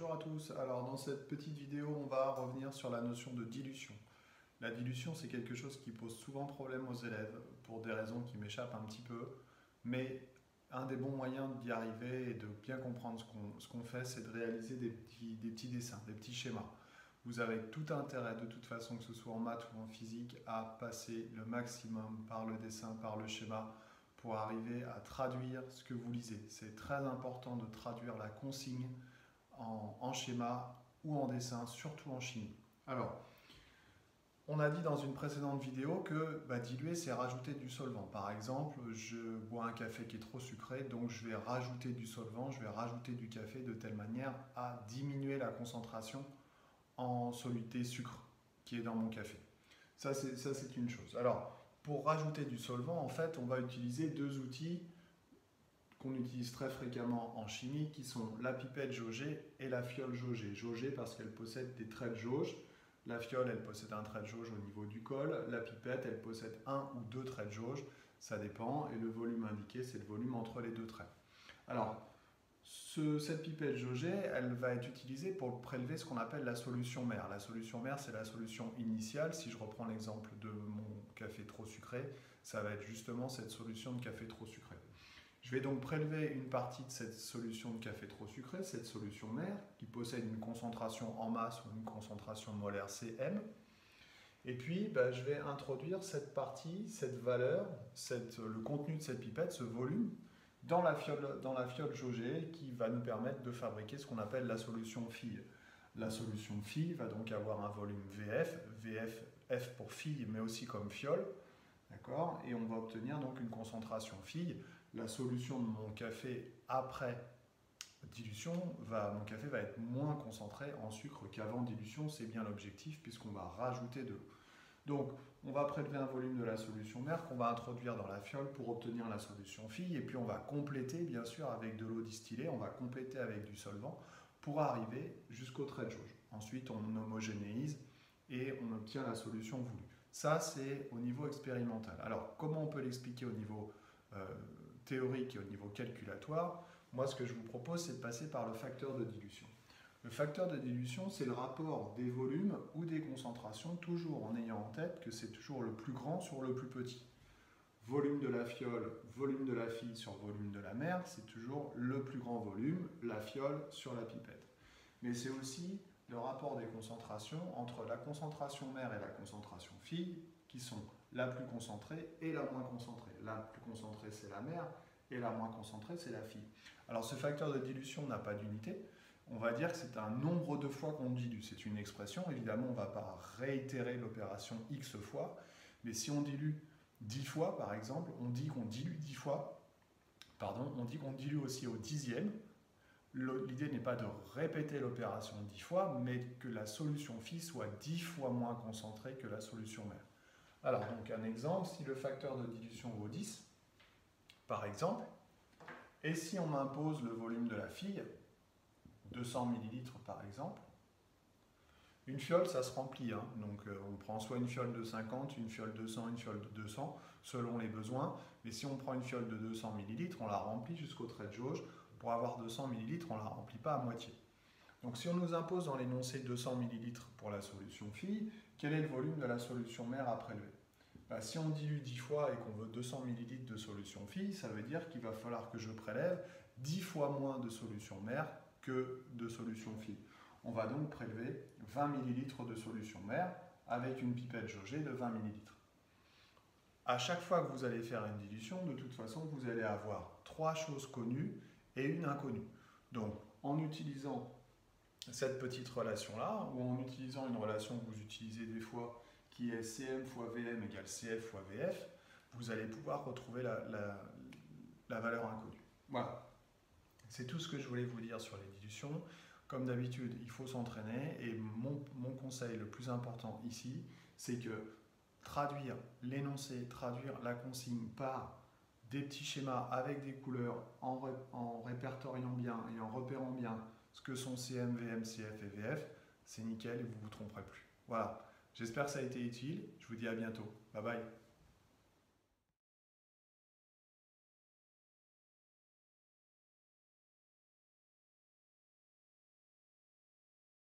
Bonjour à tous. Alors dans cette petite vidéo, on va revenir sur la notion de dilution. La dilution, c'est quelque chose qui pose souvent problème aux élèves pour des raisons qui m'échappent un petit peu, mais un des bons moyens d'y arriver et de bien comprendre ce qu'on fait, c'est de réaliser des petits dessins, des petits schémas. Vous avez tout intérêt, de toute façon, que ce soit en maths ou en physique, à passer le maximum par le dessin, par le schéma, pour arriver à traduire ce que vous lisez. C'est très important de traduire la consigne en schéma ou en dessin, surtout en chimie. Alors, on a dit dans une précédente vidéo que diluer, c'est rajouter du solvant. Par exemple, je bois un café qui est trop sucré, donc je vais rajouter du solvant, je vais rajouter du café de telle manière à diminuer la concentration en soluté sucre qui est dans mon café. Ça, c'est une chose. Alors, pour rajouter du solvant, en fait, on va utiliser deux outils qu'on utilise très fréquemment en chimie, qui sont la pipette jaugée et la fiole jaugée. Jaugée parce qu'elle possède des traits de jauge. La fiole, elle possède un trait de jauge au niveau du col. La pipette, elle possède un ou deux traits de jauge. Ça dépend. Et le volume indiqué, c'est le volume entre les deux traits. Alors, cette pipette jaugée, elle va être utilisée pour prélever ce qu'on appelle la solution mère. La solution mère, c'est la solution initiale. Si je reprends l'exemple de mon café trop sucré, ça va être justement cette solution de café trop sucré. Je vais donc prélever une partie de cette solution de café trop sucré, cette solution mère, qui possède une concentration en masse ou une concentration molaire Cm. Et puis, je vais introduire cette partie, cette valeur, le contenu de cette pipette, ce volume, dans la fiole jaugée qui va nous permettre de fabriquer ce qu'on appelle la solution fille. La solution fille va donc avoir un volume VF, F pour fille, mais aussi comme fiole. D'accord ? Et on va obtenir donc une concentration fille. La solution de mon café après dilution, mon café va être moins concentré en sucre qu'avant dilution. C'est bien l'objectif puisqu'on va rajouter de l'eau. Donc, on va prélever un volume de la solution mère qu'on va introduire dans la fiole pour obtenir la solution fille. Et puis, on va compléter, bien sûr, avec de l'eau distillée. On va compléter avec du solvant pour arriver jusqu'au trait de jauge. Ensuite, on homogénéise et on obtient la solution voulue. Ça, c'est au niveau expérimental. Alors, comment on peut l'expliquer au niveau théorique et au niveau calculatoire? Moi, ce que je vous propose, c'est de passer par le facteur de dilution. Le facteur de dilution, c'est le rapport des volumes ou des concentrations, toujours en ayant en tête que c'est toujours le plus grand sur le plus petit. Volume de la fiole, volume de la fille sur volume de la mère, c'est toujours le plus grand volume, la fiole sur la pipette. Mais c'est aussi le rapport des concentrations entre la concentration mère et la concentration fille, qui sont la plus concentrée et la moins concentrée. La plus concentrée, c'est la mère, et la moins concentrée, c'est la fille. Alors ce facteur de dilution n'a pas d'unité. On va dire que c'est un nombre de fois qu'on dilue. C'est une expression, évidemment, on ne va pas réitérer l'opération X fois, mais si on dilue 10 fois, par exemple, on dit qu'on dilue 10 fois, on dit qu'on dilue aussi au dixième. L'idée n'est pas de répéter l'opération 10 fois, mais que la solution phi soit 10 fois moins concentrée que la solution mère. Alors, donc un exemple, si le facteur de dilution vaut 10, par exemple, et si on m'impose le volume de la fille, 200 ml par exemple, une fiole, ça se remplit. Donc on prend soit une fiole de 50, une fiole de 100, une fiole de 200, selon les besoins. Mais si on prend une fiole de 200 ml, on la remplit jusqu'au trait de jauge. Pour avoir 200 ml, on ne la remplit pas à moitié. Donc si on nous impose dans l'énoncé 200 ml pour la solution fille, quel est le volume de la solution mère à prélever? Si on dilue 10 fois et qu'on veut 200 ml de solution fille, ça veut dire qu'il va falloir que je prélève 10 fois moins de solution mère que de solution fille. On va donc prélever 20 ml de solution mère avec une pipette jaugée de 20 ml. À chaque fois que vous allez faire une dilution, de toute façon, vous allez avoir 3 choses connues et une inconnue. Donc, en utilisant cette petite relation-là, ou en utilisant une relation que vous utilisez des fois, qui est Cm fois Vm égale Cf fois Vf, vous allez pouvoir retrouver la valeur inconnue. Voilà. C'est tout ce que je voulais vous dire sur les dilutions. Comme d'habitude, il faut s'entraîner et mon conseil le plus important ici, c'est que traduire l'énoncé, traduire la consigne par des petits schémas avec des couleurs en répertoriant bien et en repérant bien ce que sont Cm, Vm, Cf et Vf, c'est nickel et vous ne vous tromperez plus. Voilà, j'espère que ça a été utile. Je vous dis à bientôt. Bye bye.